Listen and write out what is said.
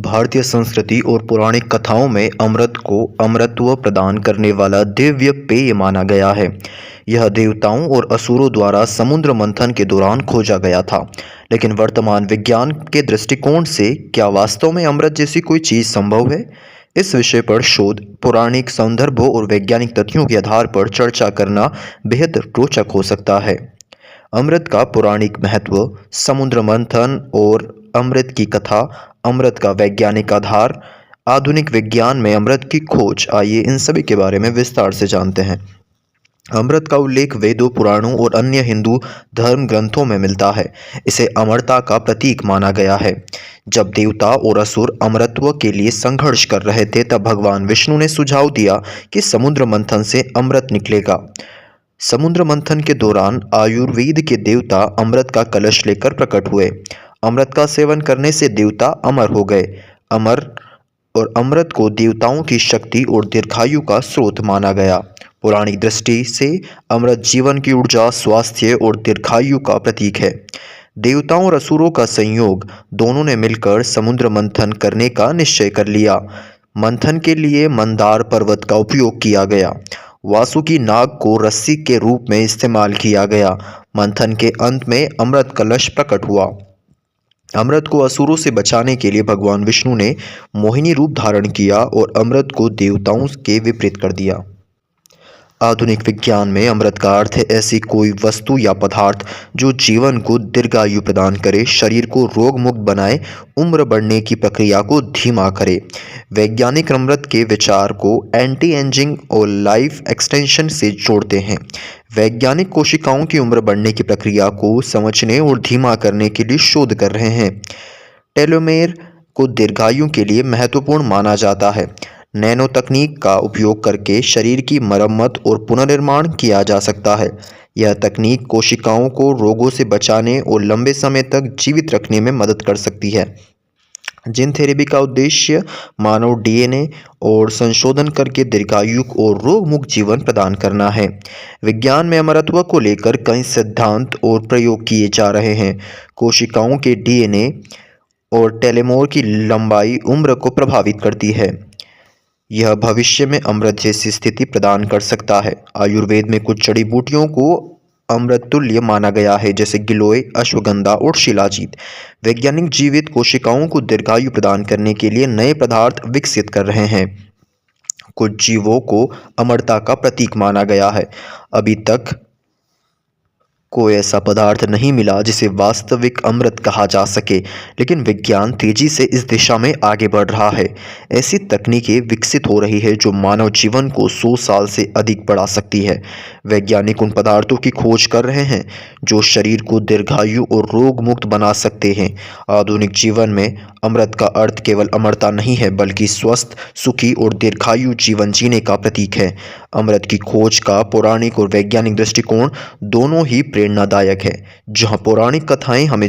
भारतीय संस्कृति और पौराणिक कथाओं में अमृत को अमरत्व प्रदान करने वाला दिव्य पेय माना गया है। यह देवताओं और असुरों द्वारा समुद्र मंथन के दौरान खोजा गया था, लेकिन वर्तमान विज्ञान के दृष्टिकोण से क्या वास्तव में अमृत जैसी कोई चीज संभव है? इस विषय पर शोध, पौराणिक संदर्भों और वैज्ञानिक तथ्यों के आधार पर चर्चा करना बेहद रोचक हो सकता है। अमृत का पौराणिक महत्व, समुद्र मंथन और अमृत की कथा, अमृत का वैज्ञानिक आधार, आधुनिक विज्ञान में अमृत की खोज, आइए इन सभी के बारे में विस्तार से जानते हैं। अमृत का उल्लेख वेदों, पुराणों और अन्य हिंदू धर्म ग्रंथों में मिलता है। इसे अमरता का प्रतीक माना गया है। जब देवता और असुर अमरत्व के लिए संघर्ष कर रहे थे, तब भगवान विष्णु ने सुझाव दिया कि समुद्र मंथन से अमृत निकलेगा। समुद्र मंथन के दौरान आयुर्वेद के देवता अमृत का कलश लेकर प्रकट हुए। अमृत का सेवन करने से देवता अमर हो गए। अमृत को देवताओं की शक्ति और दीर्घायु का स्रोत माना गया। पौराणिक दृष्टि से अमृत जीवन की ऊर्जा, स्वास्थ्य और दीर्घायु का प्रतीक है। देवताओं और असुरों का संयोग, दोनों ने मिलकर समुद्र मंथन करने का निश्चय कर लिया। मंथन के लिए मंदार पर्वत का उपयोग किया गया। वासुकी नाग को रस्सी के रूप में इस्तेमाल किया गया। मंथन के अंत में अमृत कलश प्रकट हुआ। अमृत को असुरों से बचाने के लिए भगवान विष्णु ने मोहिनी रूप धारण किया और अमृत को देवताओं के विपरीत कर दिया। आधुनिक विज्ञान में अमृत का अर्थ है ऐसी कोई वस्तु या पदार्थ जो जीवन को दीर्घायु प्रदान करे, शरीर को रोग मुक्त बनाए, उम्र बढ़ने की प्रक्रिया को धीमा करे। वैज्ञानिक अमृत के विचार को एंटी एजिंग और लाइफ एक्सटेंशन से जोड़ते हैं। वैज्ञानिक कोशिकाओं की उम्र बढ़ने की प्रक्रिया को समझने और धीमा करने के लिए शोध कर रहे हैं। टेलोमेर को दीर्घायु के लिए महत्वपूर्ण माना जाता है। नैनो तकनीक का उपयोग करके शरीर की मरम्मत और पुनर्निर्माण किया जा सकता है। यह तकनीक कोशिकाओं को रोगों से बचाने और लंबे समय तक जीवित रखने में मदद कर सकती है। जीन थेरेपी का उद्देश्य मानव डीएनए और संशोधन करके दीर्घायु और रोग मुक्त जीवन प्रदान करना है। विज्ञान में अमरत्व को लेकर कई सिद्धांत और प्रयोग किए जा रहे हैं। कोशिकाओं के डीएनए और टेलोमेर की लंबाई उम्र को प्रभावित करती है। यह भविष्य में अमृत जैसी स्थिति प्रदान कर सकता है। आयुर्वेद में कुछ जड़ी बूटियों को अमृत तुल्य माना गया है, जैसे गिलोय, अश्वगंधा और शिलाजीत। वैज्ञानिक जीवित कोशिकाओं को दीर्घायु प्रदान करने के लिए नए पदार्थ विकसित कर रहे हैं। कुछ जीवों को अमरता का प्रतीक माना गया है। अभी तक कोई ऐसा पदार्थ नहीं मिला जिसे वास्तविक अमृत कहा जा सके, लेकिन विज्ञान तेजी से इस दिशा में आगे बढ़ रहा है। ऐसी तकनीकें विकसित हो रही है जो मानव जीवन को 100 साल से अधिक बढ़ा सकती है। वैज्ञानिक उन पदार्थों की खोज कर रहे हैं जो शरीर को दीर्घायु और रोग मुक्त बना सकते हैं। आधुनिक जीवन में अमृत का अर्थ केवल अमरता नहीं है, बल्कि स्वस्थ, सुखी और दीर्घायु जीवन जीने का प्रतीक है। अमृत की खोज का पौराणिक और वैज्ञानिक दृष्टिकोण दोनों ही प्रेरणादायक है। जहां पौराणिक कथाएं हमें